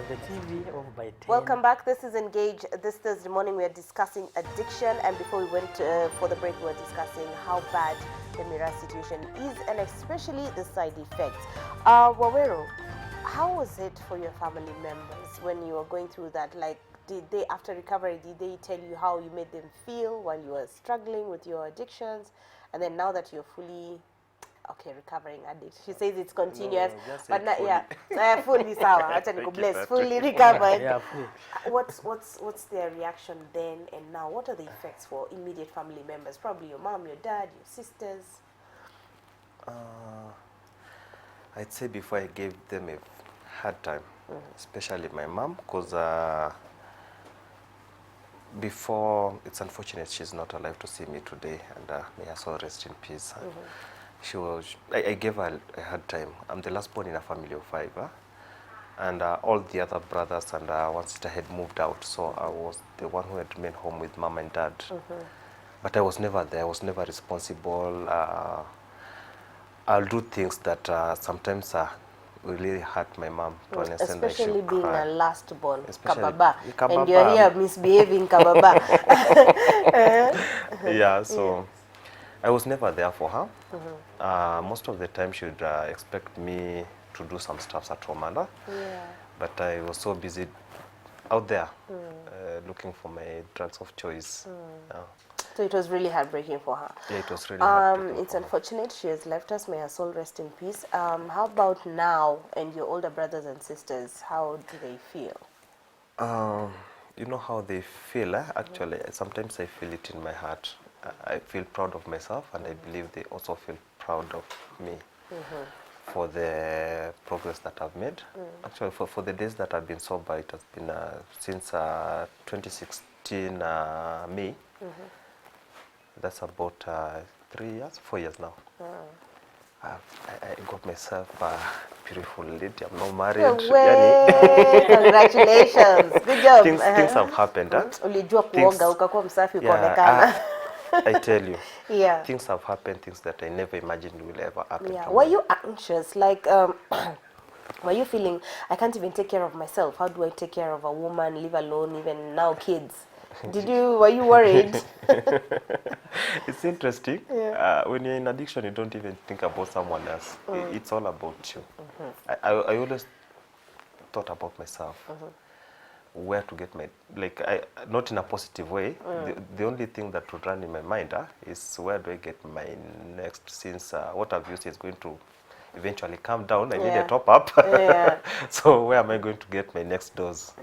the TV off by 10. Welcome back. This is Engage. This Thursday morning we are discussing addiction, and before we went for the break, we were discussing how bad the mirror situation is, and especially the side effects. Waweru, how was it for your family members when you were going through that? Like, did they, after recovery, did they tell you how you made them feel while you were struggling with your addictions? And then now that you're fully recovering addict. She says it's continuous, but not, fully sour. Actually, bless, fully recovered. Yeah, fully. What's their reaction then and now? What are the effects for immediate family members? Probably your mom, your dad, your sisters. I'd say before I gave them a hard time, especially my mom, because before, it's unfortunate she's not alive to see me today, and may her soul rest in peace. I gave her a hard time. I'm the last born in a family of 5, and all the other brothers and one sister had moved out, so I was the one who had remained home with mom and dad. But I was never there. I was never responsible. I'll do things that sometimes really hurt my mom to understand that she especially being cry. a last born, Kababa. and you're here misbehaving, kababa. Yeah, so I was never there for her. Most of the time she would expect me to do some stuff at home, but I was so busy out there looking for my drugs of choice. So it was really heartbreaking for her. Yeah, it was really heartbreaking. It's unfortunate she has left us. May her soul rest in peace. How about now and your older brothers and sisters? How do they feel? You know how they feel, actually. Sometimes I feel it in my heart. I feel proud of myself, and I believe they also feel proud of me for the progress that I've made. Actually, for the days that I've been sober, it has been since 2016 May. That's about 4 years now. I got myself a beautiful lady. I'm not married. Congratulations. Good job. Things have happened. I tell you, things have happened, things that I never imagined will ever happen. Were you anxious? Like, were you feeling, I can't even take care of myself? How do I take care of a woman, live alone, even now kids? Were you worried? It's interesting. When you're in addiction, you don't even think about someone else. It's all about you. I always thought about myself. Where to get my, not in a positive way. The only thing that would run in my mind is where do I get my next, since what I've used is going to eventually come down. I need a top up. So where am I going to get my next dose?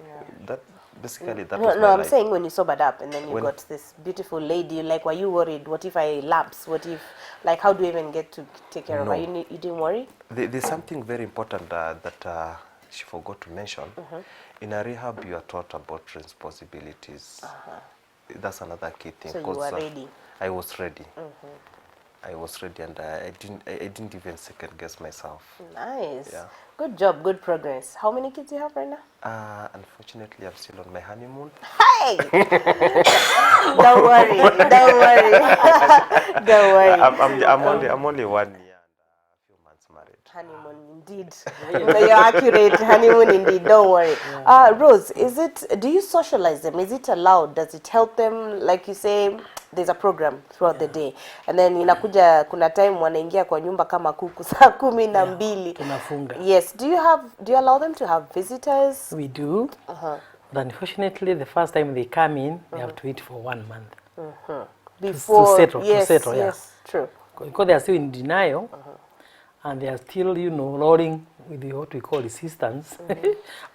That basically that was my I'm life. saying when you sobered up and then you got this beautiful lady, like, were you worried? What if I lapse? What if, like, how do you even get to take care of her? You didn't worry? There's something very important that she forgot to mention. In a rehab, you are taught about responsibilities. That's another key thing. So you were ready? I was ready. I was ready, and I didn't even second guess myself. Nice. Yeah. Good job, good progress. How many kids do you have right now? Unfortunately, I'm still on my honeymoon. Hey! Don't worry. Don't worry. I'm only 1 year and a few months married. Honeymoon indeed. You're accurate. Honeymoon indeed. Don't worry. Rose, do you socialize them? Is it allowed? Does it help them? Like you say, there's a program throughout the day, and then inakuja kuna time wanaingia kwa nyumba kama kuku saa 12. Tunafunga. Yes. Do you allow them to have visitors? We do. But unfortunately, the first time they come in, they have to wait for 1 month. Before to settle. Yes, true. Because they are still in denial, and they are still, rolling with what we call resistance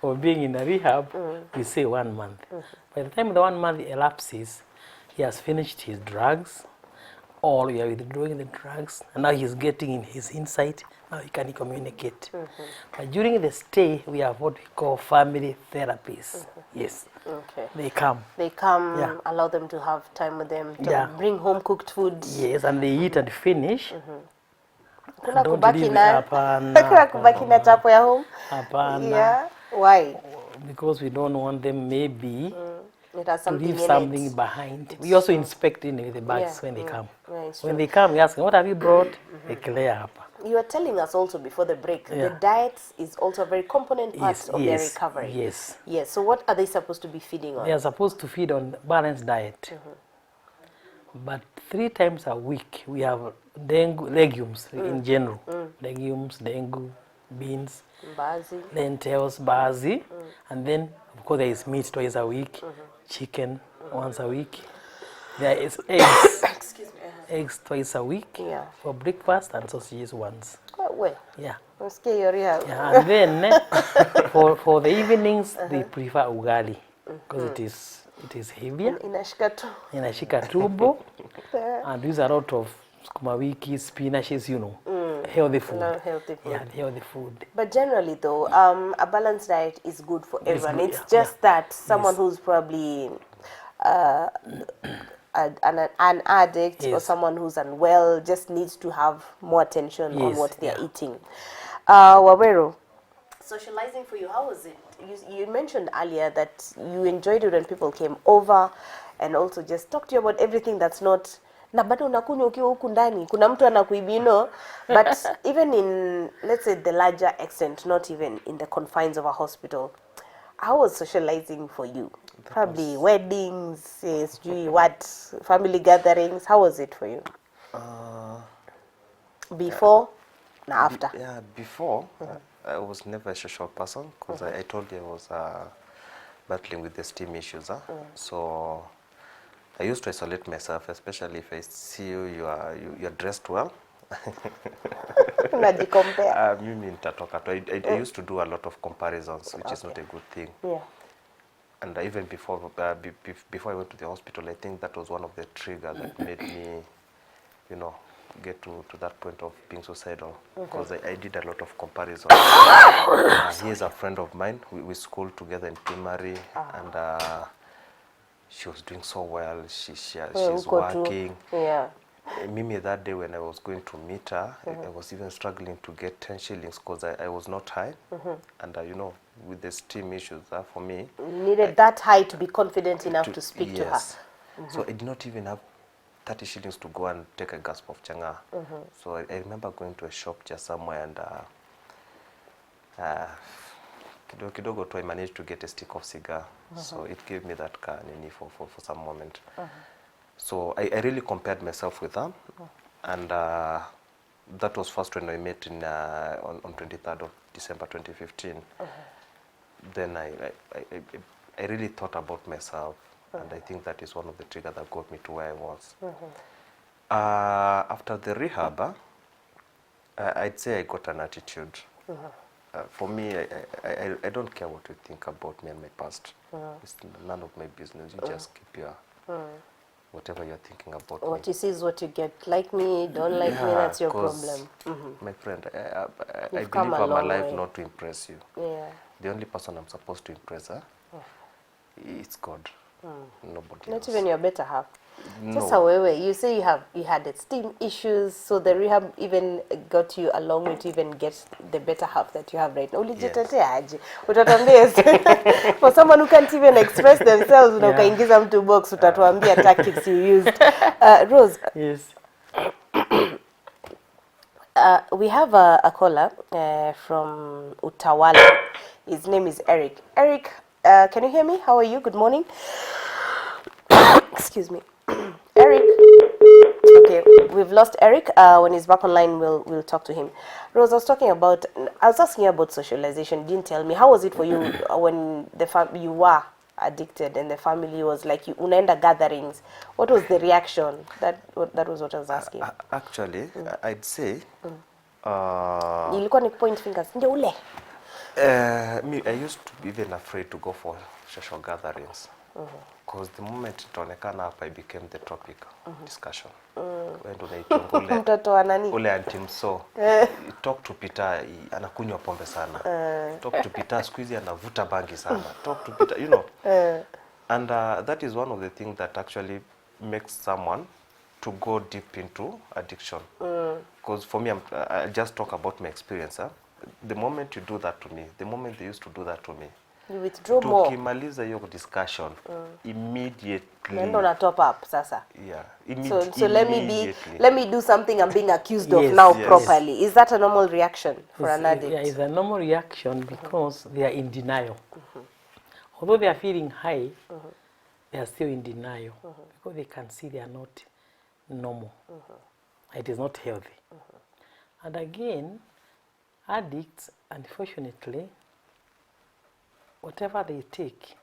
of being in a rehab. We say 1 month. By the time the 1 month elapses, he has finished his drugs, or we are withdrawing the drugs, and now he's getting in his insight. Now he can communicate. But during the stay, we have what we call family therapies. Yes. Okay. They come. Allow them to have time with them, to bring home cooked food. Yes, and they eat and finish. Kuna kubaki na chapo ya home? Yeah. Why? Because we don't want them maybe It has to something leave in something it. behind. We also inspect with the bags when they come. Right, When they come, we ask them, what have you brought? They clear up. You were telling us also before the break, the Yeah. diet is also a very component part Yes, of their yes, recovery. yes. Yes. So what are they supposed to be feeding on? They are supposed to feed on balanced diet. But 3 times a week we have legumes in general. Legumes, dengu, beans, Mbazi. lentils, bazi, and then of course there is meat twice a week, chicken once a week. There is eggs, Excuse me. eggs twice a week Yeah. for breakfast and sausages once. Oh, well, Yeah. I'm scared you're real. Yeah, and then for the evenings they prefer ugali because it is heavier. Inashika tu. Inashika tumbo and use a lot of sukuma wiki, spinaches, you know, healthy food. No, healthy food. Yeah, healthy food. But generally, though, a balanced diet is good for everyone. good, It's yeah, just that someone who's probably an addict or Yes. someone who's unwell just needs to have more attention on Yes, what they're yeah. eating. Waweru, socializing for you, how was it? You mentioned earlier that you enjoyed it when people came over and also just talk to you about everything that's not na bado unakunywa ukiwa huku ndani kuna mtu anakuibi, you know. But even in, let's say, the larger extent, not even in the confines of a hospital, how was socializing for you? Probably weddings, what, family gatherings. How was it for you? Before and after? Yeah, before, I was never a social person because I told you I was battling with the steam issues. So I used to isolate myself, especially if I see you're dressed well. Unajikompare. Mimi nitatoka tu. I used to do a lot of comparisons, which is not a good thing. Yeah. And even before before I went to the hospital, I think that was one of the triggers that made me, you know, get to that point of being suicidal, because I did a lot of comparisons. He is a friend of mine. We schooled together in primary, and she was doing so well. She's working. Yeah. Mimi, that day when I was going to meet her, I was even struggling to get 10 shillings because I was not high. And you know, with the steam issues, for me, You needed that high to be confident enough to speak to her. yes. So I did not even have 30 shillings to go and take a gasp of changa. So I remember going to a shop just somewhere, and kidogo tu I managed to get a stick of cigar. So it gave me that nini for some moment. So I really compared myself with her, and that was first when I met on 23rd of December 2015. Then I really thought about myself, and I think that is one of the triggers that got me to where I was. After the rehab, I'd say I got an attitude. For me, I don't care what you think about me and my past. It's none of my business. You just keep your whatever you're thinking about What me. you see is what you get. Like me, don't like me, that's your 'Cause, problem. my friend, I You've come believe a I'm long alive way. not to impress you. Yeah. The only person I'm supposed to impress, it's God. Nobody Not else. even your better half. No. Just however, you say you had esteem issues, so the rehab even got you along with even get the better half that you have right now. Ulijitetea aje? Utatuambia for someone who can't even express themselves, na ukaingiza mtu box, utatuambia tactics you used. Rose. Yes. We have a caller from Utawala. His name is Eric. Eric, can you hear me? How are you? Good morning. Excuse me. Eric. Okay, we've lost Eric. When he's back online, we'll talk to him. Rose, I was asking you about socialization. You didn't tell me. How was it for you when you were addicted and the family was like, you unaenda gatherings? What was the reaction? That was what I was asking. Actually, I'd say Ilikuwa ni point fingers. Ndio ule. me, I used to be even afraid to go for social gatherings, because the moment itaonekana hapa, I became the topic discussion. When unaitwa Mtoto wa nani? ule antimso, talk to Peter, anakunywa pombe sana. Talk to Peter, siku hizi anavuta bangi sana. Talk to Peter, you know. And that is one of the things that actually makes someone to go deep into addiction. Because for me, I just talk about my experience. The moment you do that to me, the moment they used to do that to me, You withdraw more. Tukimaliza hiyo discussion, immediately. Nendo na top up sasa. Yeah. So let me do something I'm being accused of now properly. Is that a normal reaction for an addict? Yeah, it's a normal reaction because they are in denial. Although they are feeling high, they are still in denial because they can see they are not normal. It is not healthy. And again, addicts, unfortunately, whatever they take,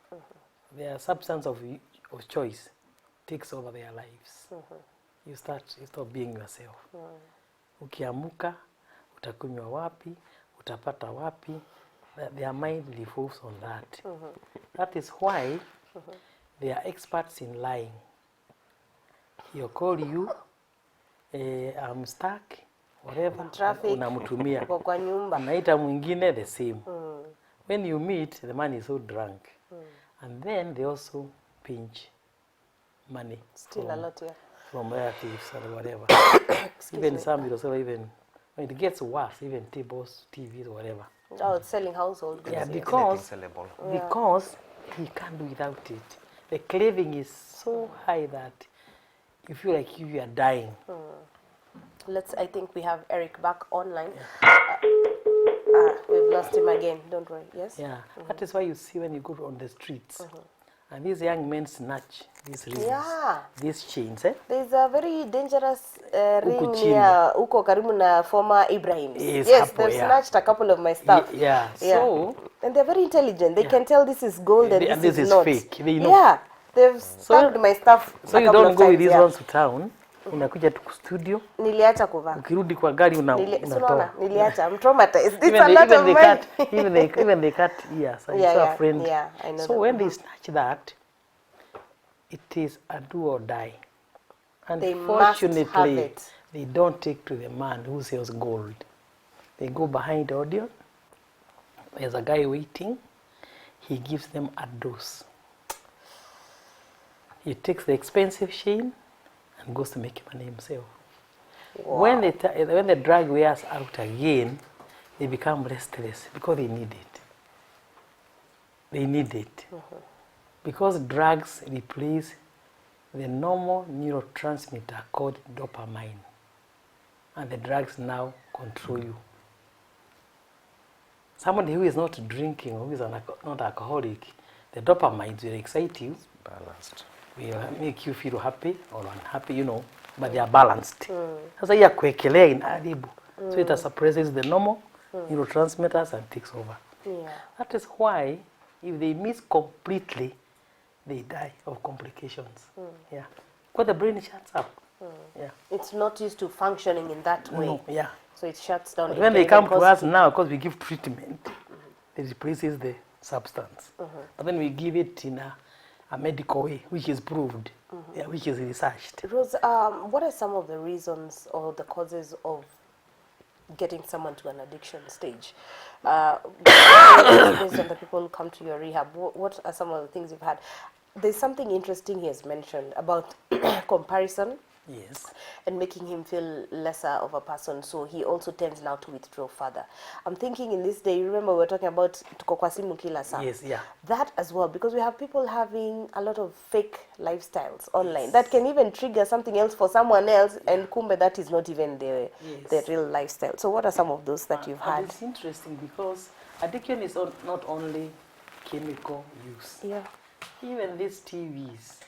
their substance of choice takes over their lives. You stop being yourself. Ukiamuka, utakunywa wapi, utapata wapi. Their mind revolves on that. That is why they are experts in lying. He'll call you, I'm stuck, whatever, unamtumia. Kwa nyumba. Anaita mwingine the same. When you meet, the man is so drunk. And then they also pinch money. Still a lot, yeah. From relatives or whatever. Even some, even when it gets worse, even tables, TVs, whatever. Oh, it's selling household goods. Yeah, because he can't do without it. The craving is so high that you feel like you are dying. I think we have Eric back online. We've lost him again, don't worry, yes? Yeah, that is why you see when you go on the streets, and these young men snatch these rings, these chains. There's a very dangerous ring near Uko karibu na former Ibrahim's. Yes, they've snatched a couple of my stuff. So... And they're very intelligent. They can tell this is gold and this is not. Fake. They know. Yeah, they've snagged my stuff. So you don't go with these ones to town. Unakuja tu studio. Niliacha kuvaa. Ukirudi kwa gari unatoa. Niliacha. I'm traumatized. It's a lot of money. Even they cut ears. I saw a friend. Yeah, I know. So when they snatch that, it is a do or die. Unfortunately, they don't take to the man who sells gold. They go behind the audience. There's a guy waiting. He gives them a dose. He takes the expensive chain and goes to make money himself. Wow. When the drug wears out again, they become restless because they need it. They need it. Because drugs replace the normal neurotransmitter called dopamine. And the drugs now control you. Somebody who is not drinking, who is not alcoholic, the dopamine will excite you. Balanced. Will make you feel happy or unhappy, but they are balanced. That's why you are kwekelea in adibu. So it suppresses the normal neurotransmitters and takes over. Yeah. That is why if they miss completely, they die of complications. Yeah. Because the brain shuts up. Yeah. It's not used to functioning in that way. No, yeah. So it shuts down. But when they come to us now, because we give treatment, it replaces the substance. But then we give it in a medical way, which is proved, which is researched. Rose, what are some of the reasons or the causes of getting someone to an addiction stage? Based on the people who come to your rehab, what are some of the things you've had? There's something interesting he has mentioned about comparison. Yes. And making him feel lesser of a person, so he also tends now to withdraw further. I'm thinking in this day, remember we were talking about tuko kwa simu kila saa. Yes, yeah. That as well, because we have people having a lot of fake lifestyles online that can even trigger something else for someone else, and kumbe that is not even the real lifestyle. So what are some of those that you've had? It's interesting because addiction is not only chemical use. Yeah. Even these TVs,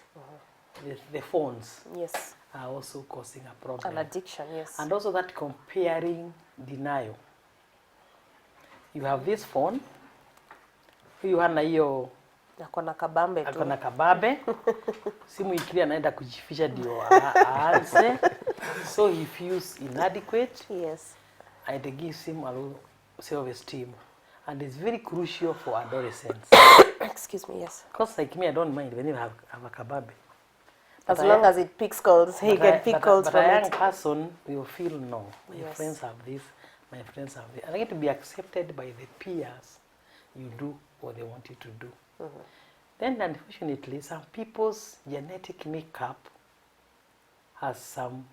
the phones. Yes. Are also causing a problem. An addiction, yes. And also that comparing denial. You have this phone. You hana hiyo akona kabambe tu. Akona kababe. Simu ikilia anaenda kujifisha ndio aanze. So he feels inadequate. Yes. And it gives him a low self-esteem. And it's very crucial for adolescents. Excuse me, yes. Because like me, I don't mind when you have a kababe. As long as it picks calls, he can pick calls from it. But a young person will feel, no, my friends have this, my friends have this. And I get to be accepted by the peers. You do what they want you to do. Then, unfortunately, some people's genetic makeup has some,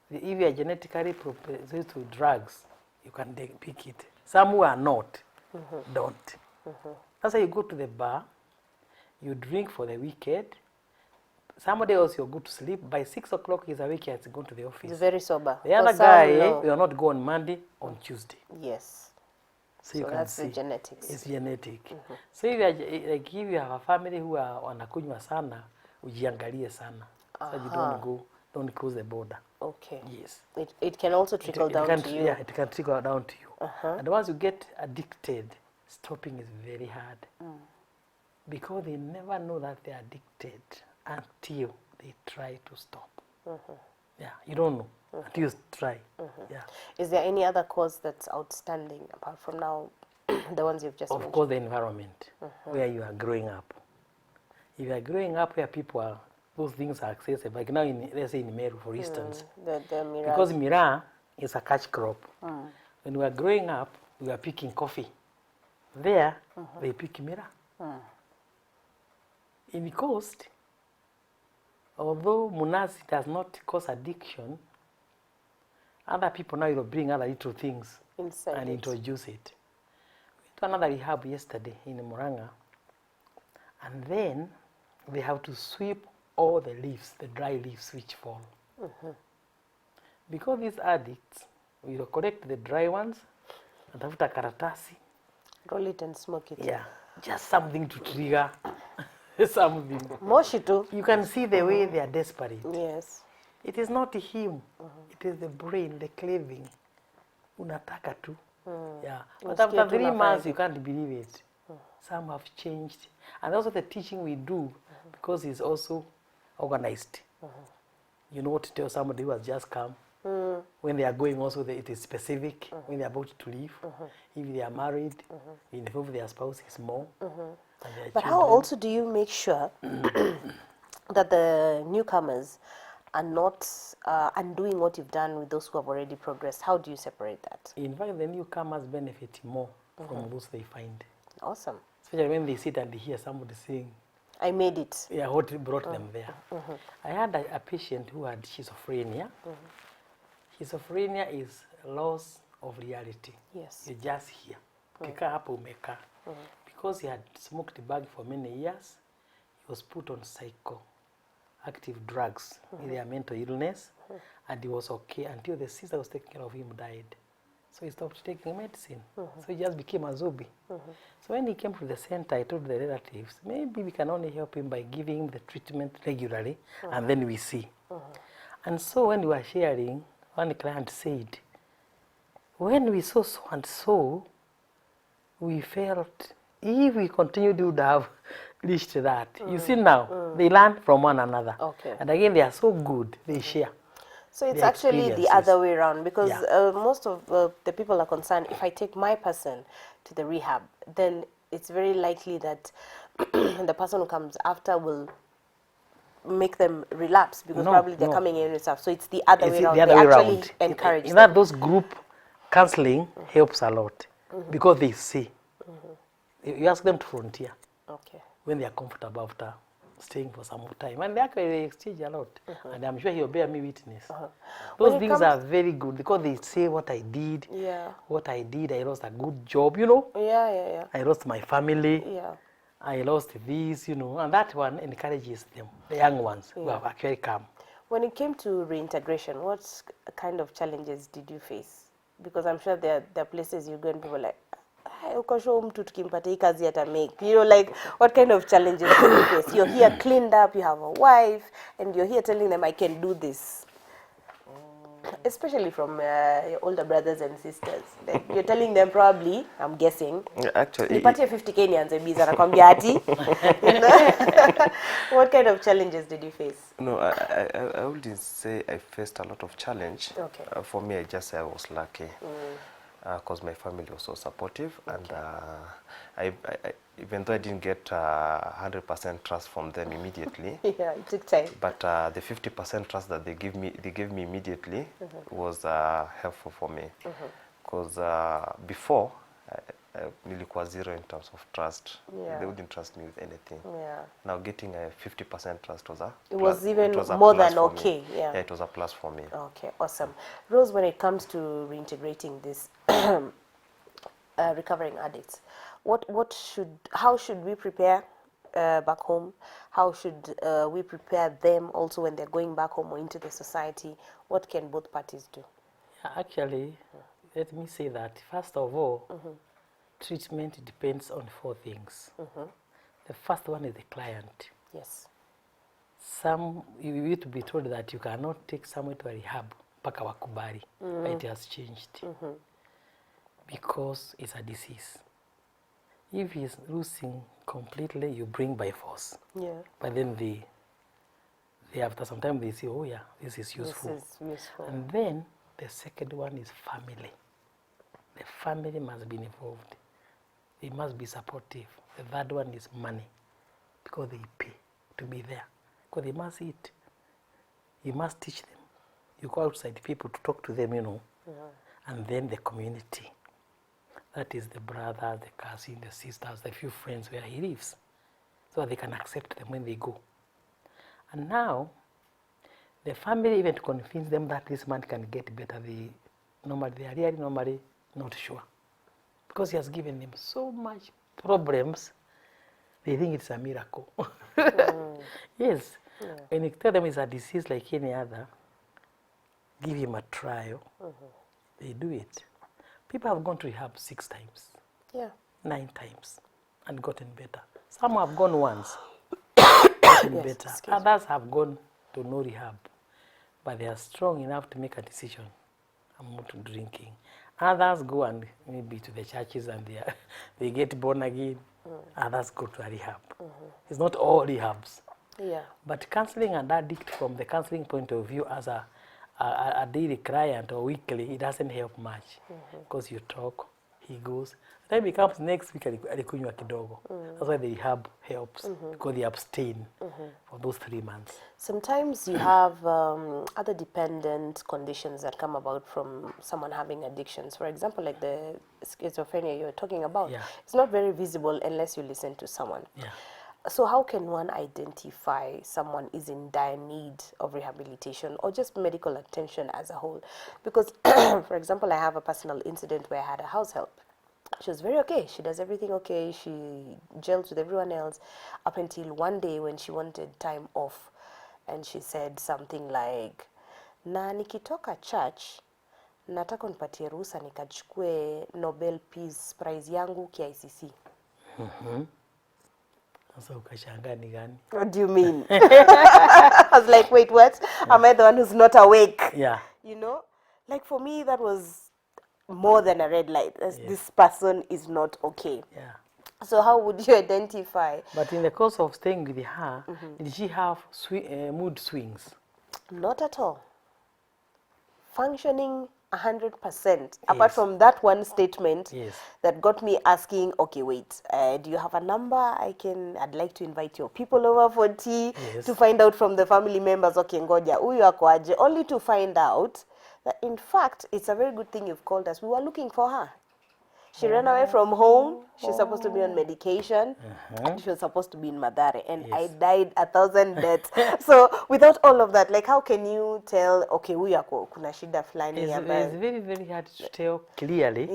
if you are genetically predisposed to drugs, you can pick it. Some who are not, don't. That's why you go to the bar, you drink for the weekend. Somebody else, you're good to sleep. By 6 o'clock, he's awake, he has to go to the office. It's very sober. The other guy, will not go on Monday, on Tuesday. Yes. So you can that's see. the genetics. It's genetic. So if you are, like, if you have a family who are wanakunywa sana, ujiangalie sana. So you don't cross the border. Okay. Yes. It can also trickle down to you. Yeah, it can trickle down to you. And once you get addicted, stopping is very hard. Because they never know that they're addicted until they try to stop. Yeah, you don't know until you try. Yeah. Is there any other cause that's outstanding apart from now the ones you've just mentioned? Of course, the environment where you are growing up. If you are growing up where people are, those things are accessible. Like now, let's say in Meru, for instance, because Miraa is a catch crop. When we are growing up, we are picking coffee. There, they pick Miraa. In the coast, although Munazi does not cause addiction, other people now will bring other little things and introduce it. We went to another rehab yesterday in Muranga, and then they have to sweep all the leaves, the dry leaves which fall. Because these addicts, we will collect the dry ones and have karatasi. Roll it and smoke it. Yeah, just something to trigger something. Moshi too. You can see the way they are desperate. Yes. It is not him. It is the brain, the craving. Unataka tu. Yeah. But after 3 months, you can't believe it. Some have changed. And also the teaching we do, because it's also organized. You know what to tell somebody who has just come. When they are going also, it is specific. When they are about to leave. If they are married, involve their spouse is more. But how also do you make sure that the newcomers are not undoing what you've done with those who have already progressed? How do you separate that? In fact, the newcomers benefit more from those they find. Awesome. Especially when they sit and they hear somebody saying, I made it. Yeah, what brought them there. I had a patient who had schizophrenia. Schizophrenia is loss of reality. Yes. You just hear. Kika hapo umeka. Because he had smoked the bag for many years, he was put on psychoactive drugs with their mental illness, and he was okay until the sister who was taking care of him died. So he stopped taking medicine. So he just became a zombie. So when he came to the center, I told the relatives, maybe we can only help him by giving him the treatment regularly, and then we see. And so when we were sharing, one client said, when we saw so and so, we felt if we continued, we would have reached that. You see now, they learn from one another. Okay. And again, they are so good, they share. So it's actually the other way around, because most of the people are concerned, if I take my person to the rehab, then it's very likely that the person who comes after will make them relapse, because probably they're coming in and stuff. So it's the other way around. The other way around. Encourage in that, those group counseling helps a lot, because they see. You ask them to volunteer when they are comfortable after staying for some more time. And they exchange a lot. And I'm sure he'll bear me witness. Those things are very good, because they say what I did. What I did, I lost a good job, you know. I lost my family. I lost this, you know. And that one encourages them, the young ones who have actually come. When it came to reintegration, what kind of challenges did you face? Because I'm sure there are places you go and people are like, you know, like, what kind of challenges do you face? You're here cleaned up, you have a wife, and you're here telling them, I can do this. Especially from your older brothers and sisters. Like, you're telling them probably, I'm guessing, actually, nipatie 50 Kenyans and biza nakwambia ati. What kind of challenges did you face? No, I wouldn't say I faced a lot of challenge. For me, I just say I was lucky. Because my family was so supportive, and I even though I didn't get 100% trust from them immediately, it took time. But the 50% trust that they gave me immediately was helpful for me, because before nilikuwa zero in terms of trust. They wouldn't trust me with anything. Now getting a 50% trust was more than okay. Yeah, it was a plus for me. Okay, awesome. Rose, when it comes to reintegrating this recovering addicts, how should we prepare back home? How should we prepare them also when they're going back home or into the society? What can both parties do? Yeah, actually, let me say that first of all, treatment depends on 4 things. The first one is the client. Yes. You need to be told that you cannot take someone to a rehab mpaka wakubali, but it has changed because it's a disease. If he's losing completely, you bring by force. Yeah. But then they after some time they say, oh yeah, this is useful. This is useful. And then the second one is family. The family must be involved. They must be supportive. The third one is money, because they pay to be there. Because they must eat. You must teach them. You go outside people to talk to them, you know. And then the community. That is the brother, the cousin, the sisters, the few friends where he lives. So they can accept them when they go. And now, the family even to convince them that this man can get better, they are really normally not sure. Because he has given them so much problems, they think it's a miracle. Yes. Yeah. When you tell them it's a disease like any other, give him a trial, they do it. People have gone to rehab 6 times, 9 times, and gotten better. Some have gone once, gotten better. Others have gone to no rehab, but they are strong enough to make a decision. I'm not drinking. Others go and maybe to the churches and they get born again. Others go to a rehab. It's not all rehabs. Yeah. But counseling an addict from the counseling point of view as a daily client or weekly, it doesn't help much. Because you talk, he goes. Then he comes next week, alikunywa kidogo. That's why the rehab helps, because they abstain for those 3 months. Sometimes you have other dependent conditions that come about from someone having addictions. For example, like the schizophrenia you're talking about. Yeah. It's not very visible unless you listen to someone. Yeah. So how can one identify someone is in dire need of rehabilitation or just medical attention as a whole? Because, for example, I have a personal incident where I had a house help. She was very okay. She does everything okay. She gels with everyone else up until one day when she wanted time off. And she said something like, na nikitoka church, nataka unipatie ruhusa nikachukue Nobel Peace Prize yangu KICC. What do you mean? I was like, wait, what? Yeah. Am I the one who's not awake? Yeah. You know? Like for me, that was more than a red light. This person is not okay. Yeah. So how would you identify? But in the course of staying with her, did she have mood swings? Not at all. Functioning 100%. Apart from that one statement that got me asking, okay, wait, do you have a number? I'd like to invite your people over for tea to find out from the family members, okay, ngoja, huyu ako aje, only to find out that in fact, it's a very good thing you've called us. We were looking for her. She ran away from home. She's supposed to be on medication. She was supposed to be in Madare. And I died 1,000 deaths. So without all of that, like how can you tell, okay, kuna shida fulani? It's very, very hard to tell clearly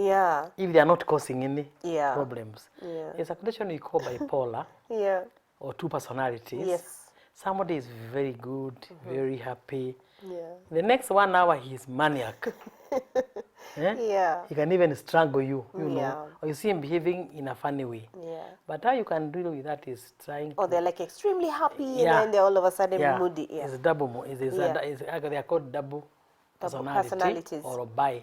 if they are not causing any problems. It's a condition we call bipolar or 2 personalities. Somebody is very good, very happy. The next 1 hour, he is maniac. He can even strangle you, you know. Or you see him behaving in a funny way. But how you can deal with that is trying they're like extremely happy and then they're all of a sudden moody. It's double. They are called double personalities. Or bi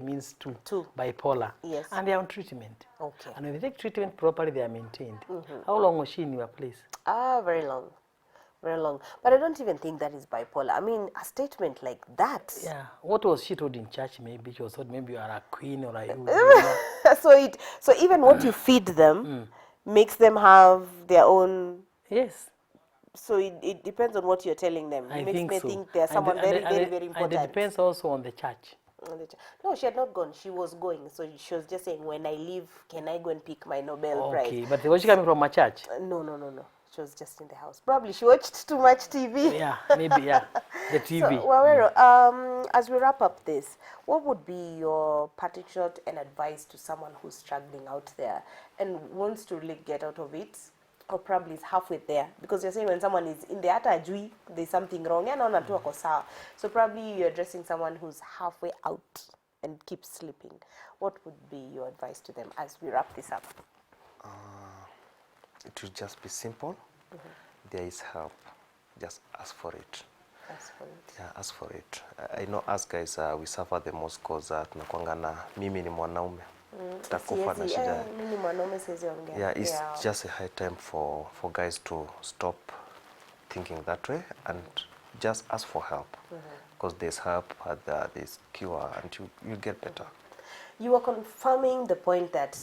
means two. Bipolar. And they are on treatment. And when they take treatment properly, they are maintained. How long was she in your place? Very long. Very long. But I don't even think that is bipolar. I mean, a statement like that. Yeah. What was she told in church? Maybe she was told maybe you are a queen or a So even what you feed them makes them have their own. Yes. So it depends on what you're telling them. It makes me think there's someone very important. And it depends also on the church. No, she had not gone. She was going. So she was just saying, when I leave, can I go and pick my Nobel Prize? Okay, but was she coming from a church? No. she was just in the house. Probably she watched too much TV. Yeah, maybe, yeah. The TV. So, Waweru, as we wrap up this, what would be your parting shot and advice to someone who's struggling out there and wants to really get out of it, or probably is halfway there? Because you're saying when someone is in the hata ajui, there's something wrong. Yeah, no, tu ako sawa. So probably you're addressing someone who's halfway out and keeps sleeping. What would be your advice to them as we wrap this up? It will just be simple. There is help. Just ask for it. Ask for it. Yeah, ask for it. I know us guys, we suffer the most cause tunakuanga na mimi ni mwanaume. Takufa na shida. Mimi mwanaume siwezi ongea. Yeah, it's just a high time for guys to stop thinking that way and just ask for help. Because there's help, there's cure, and you get better. You are confirming the point that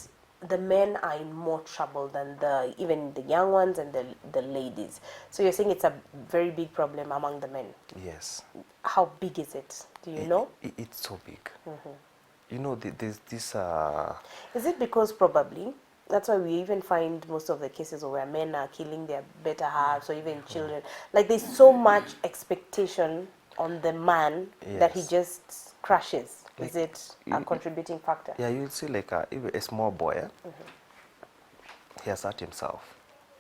the men are in more trouble than even the young ones and the ladies. So you're saying it's a very big problem among the men? Yes. How big is it? Do you know? It's so big. You know, there's this... Is it because probably, that's why we even find most of the cases where men are killing their better halves or even children. Like there's so much expectation on the man that he just crashes. Is it a contributing factor? Yeah, you'll see like even a small boy, he has hurt himself.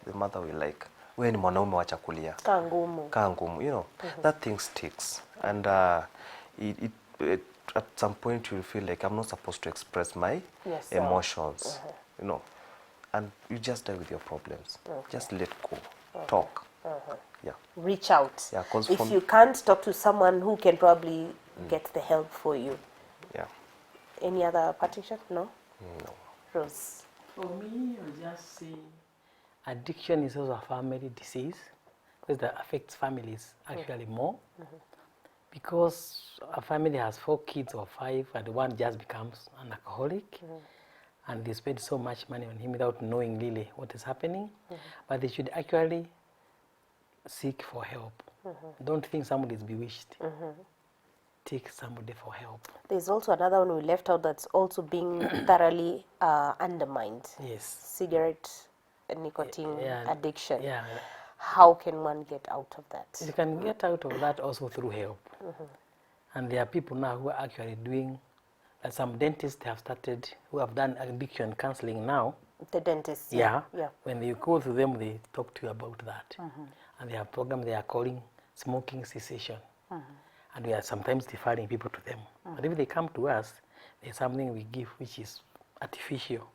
The mother will like, wewe ni mwanaume wacha kulia. Kaa ngumu. Kaa ngumu, you know, that thing sticks. And at some point you'll feel like I'm not supposed to express my emotions, you know, and you just die with your problems. Just let go, talk. Yeah. Reach out. Yeah, if you can't talk to someone who can probably get the help for you. Yeah. Any other partition? No? No. Rose? For me, I would just say addiction is also a family disease because that affects families actually more. Because a family has 4 kids or 5 and one just becomes an alcoholic and they spend so much money on him without knowing really what is happening. But they should actually seek for help. Don't think somebody is bewitched. Take somebody for help. There's also another one we left out that's also being thoroughly undermined. Yes. Cigarette, nicotine addiction. Yeah. How can one get out of that? You can get out of that also through help. And there are people now who are actually doing, some dentists have started, who have done addiction counseling now. The dentists, yeah. When you go to them, they talk to you about that. And they have a program they are calling smoking cessation. And we are sometimes deferring people to them. But if they come to us, there's something we give which is artificial.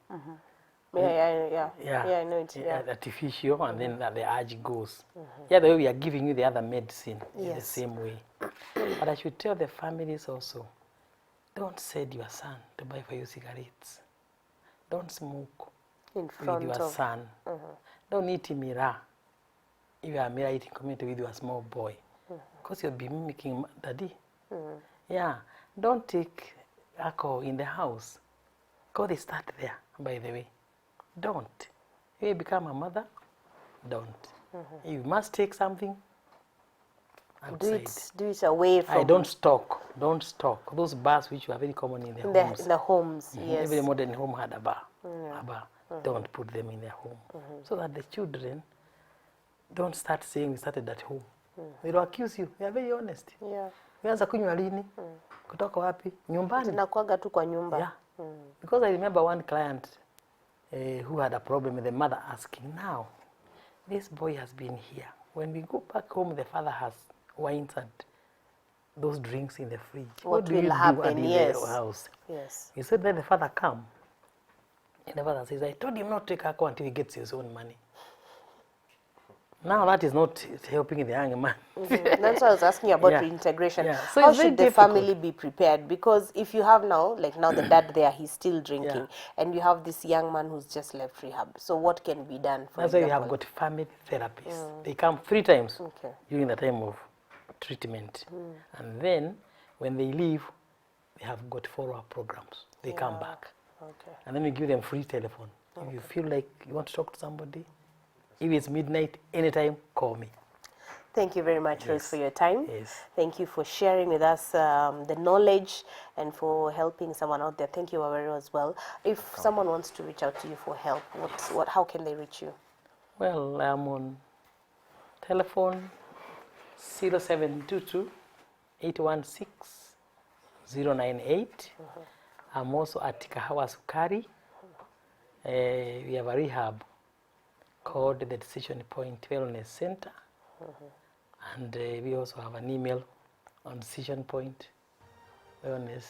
Yeah, I know it. Artificial, and then the urge goes. Yeah, the way we are giving you the other medicine in the same way. But I should tell the families also, don't send your son to buy for you cigarettes. Don't smoke in front with your son. Don't eat miraa. If you are miraa eating community with your small boy. Because you'll be mimicking daddy. Yeah, don't take alcohol in the house. Because they start there, by the way. Don't. If you become a mother, don't. You must take something outside. Do it away from... don't stock. Don't stock. Those bars which are very common in the homes. In the homes, yes. Every modern home had a bar. A bar. Don't put them in their home. So that the children don't start saying we started at home. They will accuse you. They are very honest. Yeah. Umeanza kunywa lini? Kutoka wapi? Nyumbani. Tunakuaga tu kwa nyumba. Yeah. Because I remember one client who had a problem with the mother asking, now, this boy has been here. When we go back home, the father has wines and those drinks in the fridge. What do will happen? Yes. The house? Yes. He said, then the father come. And the father says, I told him not to take alcohol until he gets his own money. Now that is not helping the young man. That's why I was asking about reintegration. So how should the family be prepared? Because if you have now, like now the dad there, he's still drinking, and you have this young man who's just left rehab. So what can be done? That's why you have got family therapists. They come 3 times during the time of treatment. And then when they leave, they have got follow-up programs. They come back. And then we give them free telephone. If you feel like you want to talk to somebody, if it's midnight, anytime, call me. Thank you very much, Rose, for your time. Yes. Thank you for sharing with us the knowledge and for helping someone out there. Thank you, Waweru, as well. If someone wants to reach out to you for help, how can they reach you? Well, I'm on telephone 0722 816 098. I'm also at Kahawa Sukari. We have a rehab called the Decision Point Wellness Center. And we also have an email on Decision Point Wellness.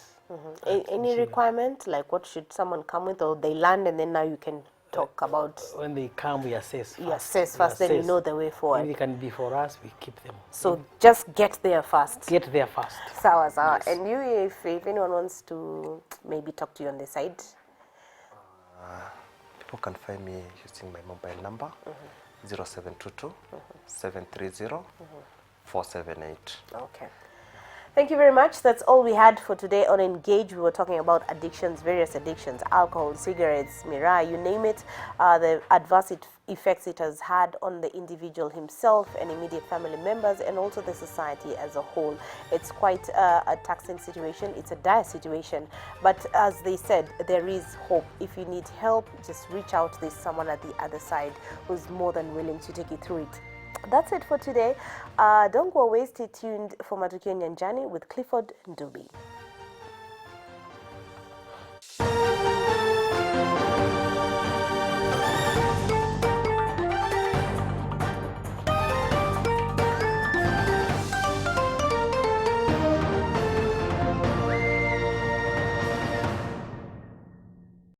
Any requirement, like what should someone come with, or they land and then now you can talk about? When they come, we assess first. You assess first, then you know the way forward. If it can be for us, we keep them. So just get there first. Get there first. Sawa, sawa. Yes. And you, if anyone wants to maybe talk to you on the side? People can find me using my mobile number, 0722 730 478. Okay. Thank you very much. That's all we had for today on Engage. We were talking about addictions, various addictions, alcohol, cigarettes, miraa, you name it, the adverse effects it has had on the individual himself and immediate family members, and also the society as a whole. It's quite a taxing situation. It's a dire situation. But as they said, there is hope. If you need help, just reach out. There's someone at the other side who's more than willing to take you through it. That's it for today. Don't go away. Stay tuned for Matukio Nyanjani with Clifford Ndubi.